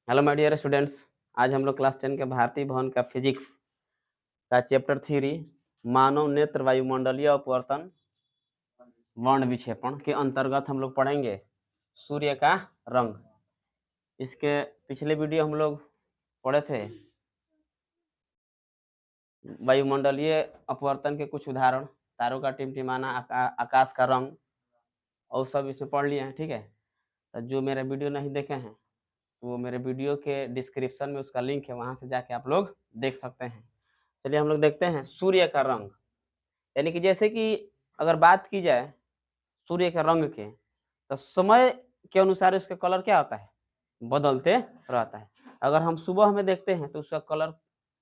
Hello my dear students. आज हम लोग क्लास 10 के भारतीय भवन का फिजिक्स का चैप्टर 3 मानव नेत्र वायुमंडलीय अपवर्तन वर्ण विक्षेपण के अंतर्गत हम लोग पढ़ेंगे सूर्य का रंग। इसके पिछले वीडियो हम लोग पढ़े थे वायुमंडलीय अपवर्तन के कुछ उदाहरण, तारों का टिमटिमाना, आकाश का रंग और सब इसमें पढ़ लिए हैं। ठीक है, तो जो मेरा वीडियो नहीं देखे हैं वो मेरे वीडियो के डिस्क्रिप्शन में उसका लिंक है, वहां से जाके आप लोग देख सकते हैं। चलिए हम लोग देखते हैं सूर्य का रंग। यानी कि जैसे कि अगर बात की जाए सूर्य के रंग के, तो समय के अनुसार उसका कलर क्या होता है, बदलते रहता है। अगर हम सुबह में देखते हैं तो उसका कलर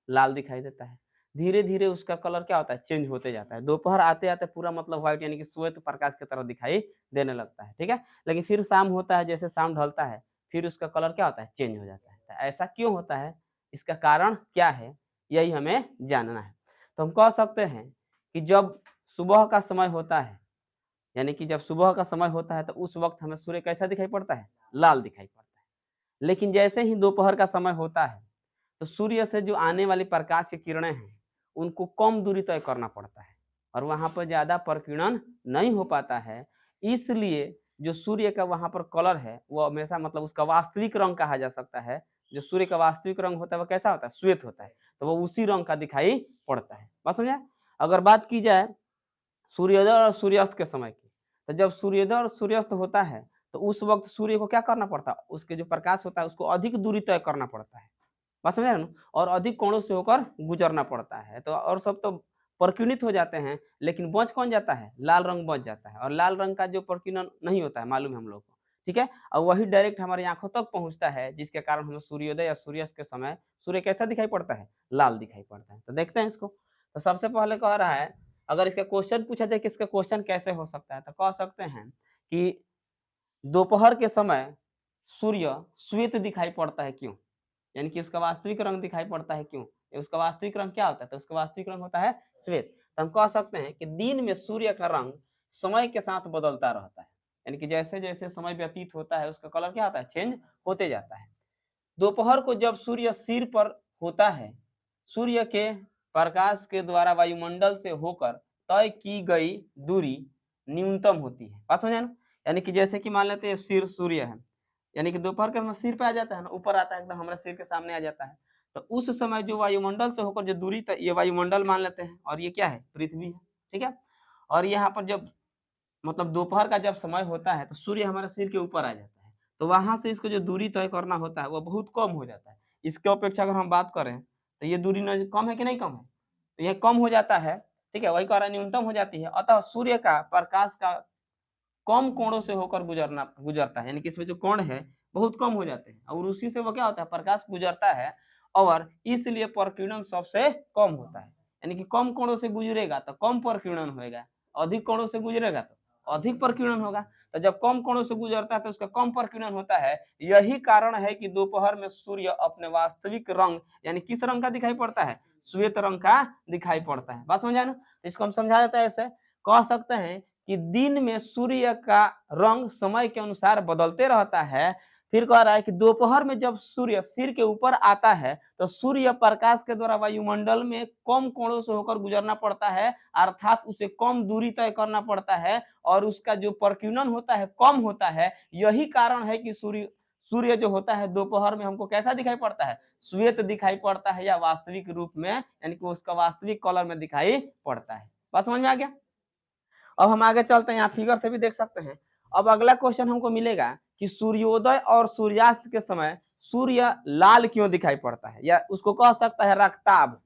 लाल दिखाई देता है, धीरे धीरे उसका कलर क्या होता है, चेंज होते जाता है। दोपहर आते आते पूरा मतलब व्हाइट यानी कि श्वेत प्रकाश की तरह दिखाई देने लगता है। ठीक है, लेकिन फिर शाम होता है, जैसे शाम ढलता है फिर उसका कलर क्या होता है, चेंज हो जाता है। तो ऐसा क्यों होता है, इसका कारण क्या है, यही हमें जानना है। तो हम कह सकते हैं कि जब सुबह का समय होता है, यानी कि जब सुबह का समय होता है तो उस वक्त हमें सूर्य कैसा दिखाई पड़ता है, लाल दिखाई पड़ता है। लेकिन जैसे ही दोपहर का समय होता है तो सूर्य से जो आने वाली प्रकाश की किरणें हैं उनको कम दूरी तय करना पड़ता है और वहां पर ज्यादा प्रकीर्णन नहीं हो पाता है। इसलिए जो सूर्य का वहां पर कलर है वो हमेशा मतलब उसका वास्तविक रंग कहा जा सकता है। जो सूर्य का वास्तविक रंग होता है वो कैसा होता है, श्वेत होता है, तो वो उसी रंग का दिखाई पड़ता है। बात समझा। अगर बात की जाए सूर्योदय और सूर्यास्त के समय की, तो जब सूर्योदय और सूर्यास्त होता है तो उस वक्त सूर्य को क्या करना पड़ता है, उसके जो प्रकाश होता है उसको अधिक दूरी तय करना पड़ता है। बात समझ रहे हैं ना? और अधिक कोणों से होकर गुजरना पड़ता है। तो और सब तो प्रकीर्णित हो जाते हैं, लेकिन बच कौन जाता है, लाल रंग बच जाता है। और लाल रंग का जो प्रकीर्णन नहीं होता है मालूम है हम लोग को। ठीक है, और वही डायरेक्ट हमारी आंखों तक पहुंचता है, जिसके कारण हमें सूर्योदय या सूर्यास्त के समय सूर्य कैसा दिखाई पड़ता है, लाल दिखाई पड़ता है। तो देखते हैं इसको। तो सबसे पहले कह रहा है, अगर इसका क्वेश्चन पूछा जाए कि इसका क्वेश्चन कैसे हो सकता है, तो कह सकते हैं कि दोपहर के समय सूर्य श्वेत दिखाई पड़ता है, क्यों? यानी कि उसका वास्तविक रंग दिखाई पड़ता है, क्यों? उसका वास्तविक रंग क्या होता है, तो उसका वास्तविक रंग होता है श्वेत। तो हम कह सकते हैं कि दिन में सूर्य का रंग समय के साथ बदलता रहता है, यानी कि जैसे जैसे समय व्यतीत होता है उसका कलर क्या होता है, चेंज होते जाता है। दोपहर को जब सूर्य सिर पर होता है, सूर्य के प्रकाश के द्वारा वायुमंडल से होकर तय की गई दूरी न्यूनतम होती है। बात समझे ना? यानी कि जैसे कि मान लेते हैं सिर सूर्य है, यानी कि दोपहर के समय सिर पे आ जाता है ना, ऊपर आता है एकदम हमारे सिर के सामने आ जाता है। तो उस समय जो वायुमंडल से होकर जो दूरी तय, ये वायुमंडल मान लेते हैं और ये क्या है, पृथ्वी है। ठीक है, और यहाँ पर जब मतलब दोपहर का जब समय होता है तो सूर्य हमारे सिर के ऊपर आ जाता है, तो वहां से इसको जो दूरी तय करना होता है वो बहुत कम हो जाता है। इसके अपेक्षा अगर हम बात करें तो ये दूरी कम है कि नहीं कम है, तो ये कम हो जाता है। ठीक है, वही कह रहा है न्यूनतम हो जाती है। अतः सूर्य का प्रकाश का कम कोणों से होकर गुजरता है, यानी कि इसमें जो कोण है बहुत कम हो जाते हैं और उसी से वो क्या होता है, प्रकाश गुजरता है और इसलिए प्रकीर्णन सबसे कम होता है। यानी कि कम कोणों से गुजरेगा तो कम प्रकीर्णन होगा, अधिक कोणों से गुजरेगा तो अधिक प्रकीर्णन होगा। तो जब कम कोणों से गुजरता है तो उसका कम प्रकीर्णन होता है। यही कारण है कि दोपहर में सूर्य अपने वास्तविक रंग यानी किस रंग का दिखाई पड़ता है, श्वेत रंग का दिखाई पड़ता है। बात समझा ना? इसको हम समझा देते हैं ऐसे, कह सकते हैं कि दिन में सूर्य का रंग समय के अनुसार बदलते रहता है। फिर कह रहा है कि दोपहर में जब सूर्य सिर के ऊपर आता है तो सूर्य प्रकाश के द्वारा वायुमंडल में कम कोणों से होकर गुजरना पड़ता है, अर्थात उसे कम दूरी तय करना पड़ता है और उसका जो प्रकीर्णन होता है कम होता है। यही कारण है कि सूर्य सूर्य जो होता है दोपहर में हमको कैसा दिखाई पड़ता है, श्वेत दिखाई पड़ता है, या वास्तविक रूप में यानी कि उसका वास्तविक कलर में दिखाई पड़ता है। बात समझ में आ गया? अब हम आगे चलते हैं, यहाँ फिगर से भी देख सकते हैं। अब अगला क्वेश्चन हमको मिलेगा कि सूर्योदय और सूर्यास्त के समय सूर्य लाल क्यों दिखाई पड़ता है, या उसको कह सकता है रक्ताभ।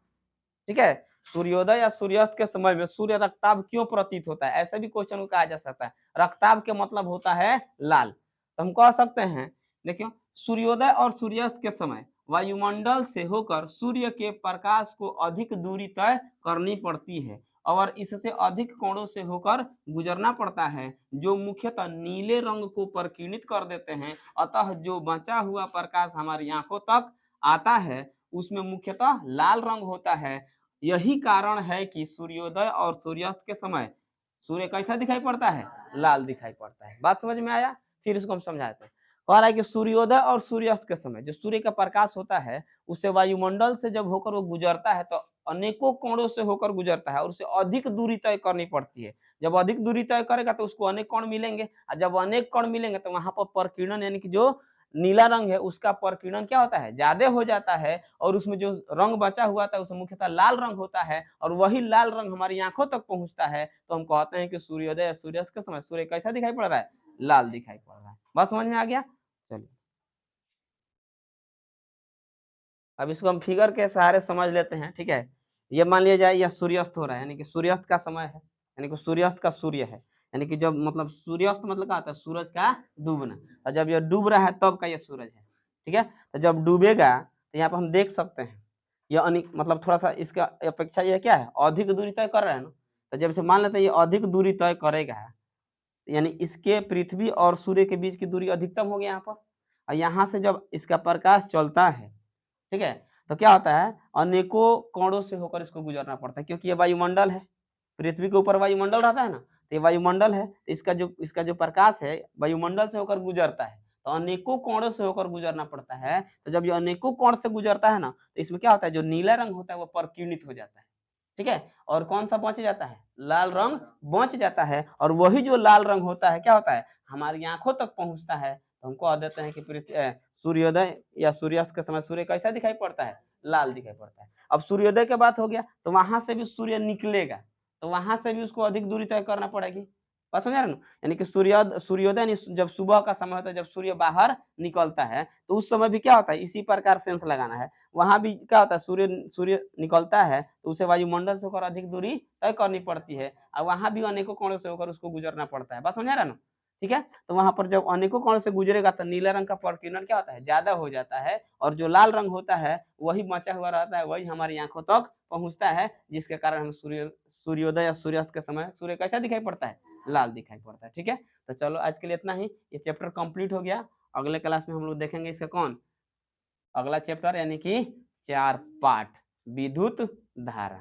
ठीक है, सूर्योदय या सूर्यास्त के समय में सूर्य रक्ताभ क्यों प्रतीत होता है, ऐसे भी क्वेश्चन को कहा जा सकता है। रक्ताभ के मतलब होता है लाल। तो हम कह सकते हैं, देखियो, सूर्योदय और सूर्यास्त के समय वायुमंडल से होकर सूर्य के प्रकाश को अधिक दूरी तय करनी पड़ती है और इससे अधिक कोणों से होकर गुजरना पड़ता है, जो मुख्यतः नीले रंग को प्रकीर्णित कर देते हैं। अतः जो बचा हुआ प्रकाश हमारी आंखों तक आता है उसमें मुख्यतः लाल रंग होता है। यही कारण है कि सूर्योदय और सूर्यास्त के समय सूर्य कैसा दिखाई पड़ता है, लाल दिखाई पड़ता है। बात समझ में आया? फिर इसको हम समझाते हैं। कह रहा है कि सूर्योदय और सूर्यास्त के समय जो सूर्य का प्रकाश होता है उससे वायुमंडल से जब होकर वो गुजरता है तो अनेकों कोणों से होकर गुजरता है और उसे अधिक दूरी तय करनी पड़ती है। जब अधिक दूरी तय करेगा तो उसको अनेक कोण मिलेंगे और जब अनेक कोण मिलेंगे तो वहां पर प्रकीर्णन यानी कि जो नीला रंग है उसका प्रकीर्णन क्या होता है, ज्यादा हो जाता है और उसमें जो रंग बचा हुआ था उसमें मुख्यतः लाल रंग होता है और वही लाल रंग हमारी आंखों तक पहुंचता है। तो हम कहते हैं कि सूर्योदय सूर्यास्त के समय सूर्य कैसा दिखाई पड़ रहा है, लाल दिखाई पड़ रहा है। बात समझ में आ गया। चलिए अब इसको हम फिगर के सहारे समझ लेते हैं, ठीक है। ये मान लिया जाए यह सूर्यास्त हो रहा है यानी कि सूर्यास्त का समय है, यानी कि सूर्यास्त का सूर्य है, यानी कि जब मतलब सूर्यास्त मतलब क्या होता है, सूरज का डूबना। और जब यह डूब रहा है तब का यह सूरज है, ठीक है। तो जब डूबेगा तो यहाँ पर हम देख सकते हैं यह अनिक मतलब थोड़ा सा इसका अपेक्षा यह क्या है, अधिक दूरी तय कर रहा है ना। तो जब से मान लेते हैं ये अधिक दूरी तय करेगा यानी इसके पृथ्वी और सूर्य के बीच की दूरी अधिकतम हो गया यहाँ पर। और यहाँ से जब इसका प्रकाश चलता है, ठीक है, तो क्या होता है अनेकों कोणों से होकर इसको गुजरना पड़ता है क्योंकि ये वायुमंडल है, पृथ्वी के ऊपर वायुमंडल रहता है ना, तो ये वायुमंडल है, तो इसका जो प्रकाश है वायुमंडल से होकर गुजरता है तो अनेकों कोणों से होकर गुजरना पड़ता है। तो जब ये अनेकों कोण से गुजरता है ना तो इसमें क्या होता है, जो नीला रंग होता है वो प्रकीर्णित हो जाता है, ठीक है। और कौन सा बच जाता है, लाल रंग बच जाता है और वही जो लाल रंग होता है क्या होता है, हमारी आंखों तक पहुंचता है। तो हम कह देते हैं कि सूर्योदय या सूर्यास्त के समय सूर्य कैसा दिखाई पड़ता है, लाल दिखाई पड़ता है। अब सूर्योदय की बात हो गया तो वहां से भी सूर्य निकलेगा तो वहां से भी उसको अधिक दूरी तय करना पड़ेगी। बात समझ रहे हैं ना? यानी कि सूर्योदय यानी जब सुबह का समय होता है, जब सूर्य बाहर निकलता है तो उस समय भी क्या होता है, इसी प्रकार सेंस लगाना है। वहां भी क्या होता है, सूर्य सूर्य निकलता है तो उसे वायुमंडल से होकर अधिक दूरी तय करनी पड़ती है और वहां भी अनेकों कोणों से होकर उसको गुजरना पड़ता है। बात समझ रहा है ना? ठीक है। तो वहां पर जब अनेकों कोण से गुजरेगा तो नीला रंग का प्रकीर्णन क्या होता है, ज्यादा हो जाता है और जो लाल रंग होता है वही बचा हुआ रहता है, वही हमारी आंखों तक पहुंचता है, जिसके कारण हम सूर्योदय या सूर्यास्त के समय सूर्य कैसा दिखाई पड़ता है, लाल दिखाई पड़ता है। ठीक है, तो चलो आज के लिए इतना ही, ये चैप्टर कंप्लीट हो गया। अगले क्लास में हम लोग देखेंगे इसका कौन अगला चैप्टर यानी कि 4 पाठ विद्युत धारा।